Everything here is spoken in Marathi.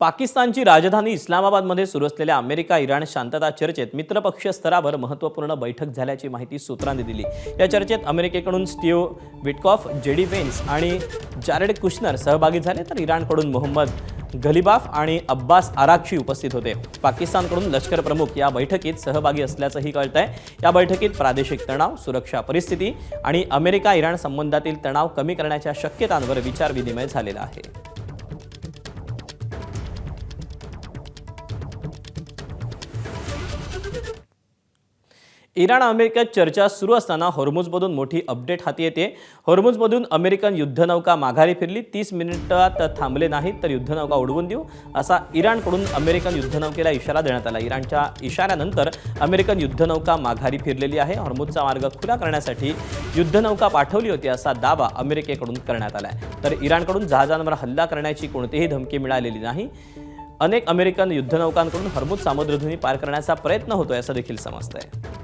पाकिस्तानची राजधानी इस्लामाबादमध्ये सुरू असलेल्या अमेरिका-इराण शांतता चर्चेत मित्रपक्षीय स्तरावर महत्त्वपूर्ण बैठक झाल्याची माहिती सूत्रांनी दिली। या चर्चेत अमेरिकेकडून स्टीव्ह विटकॉफ, जेडी वेन्स आणि जारेड कुशनर सहभागी झाले, तर इराणकडून मोहम्मद गलिबाफ आणि अब्बास आराक्ची उपस्थित होते। पाकिस्तानकडून लष्कर प्रमुख या बैठकीत सहभागी असल्याचंही कळतंय। या बैठकीत प्रादेशिक तणाव, सुरक्षा परिस्थिती आणि अमेरिका-इराण संबंधातील तणाव कमी करण्याच्या शक्यतांवर विचार-विनिमय झालेला आहे। इराण अमेरिकेत चर्चा सुरू असताना हॉर्मुझमधून मोठी अपडेट हाती येते। हॉर्मुझमधून अमेरिकन युद्धनौका माघारी फिरली, 30 मिनिटात थांबले नाहीत तर युद्धनौका उडवून देऊ असा इराणकडून अमेरिकन युद्धनौकेला इशारा देण्यात आला। इराणच्या इशाऱ्यानंतर अमेरिकन युद्धनौका माघारी फिरलेली आहे। हॉर्मुझचा मार्ग खुला करण्यासाठी युद्धनौका पाठवली होती असा दावा अमेरिकेकडून करण्यात आला आहे, तर इराणकडून जहाजांवर हल्ला करण्याची कोणतीही धमकी मिळालेली नाही। अनेक अमेरिकन युद्धनौकांकडून हॉर्मुझ सामुद्रधुनी पार करण्याचा प्रयत्न होतोय असं देखील समजतंय।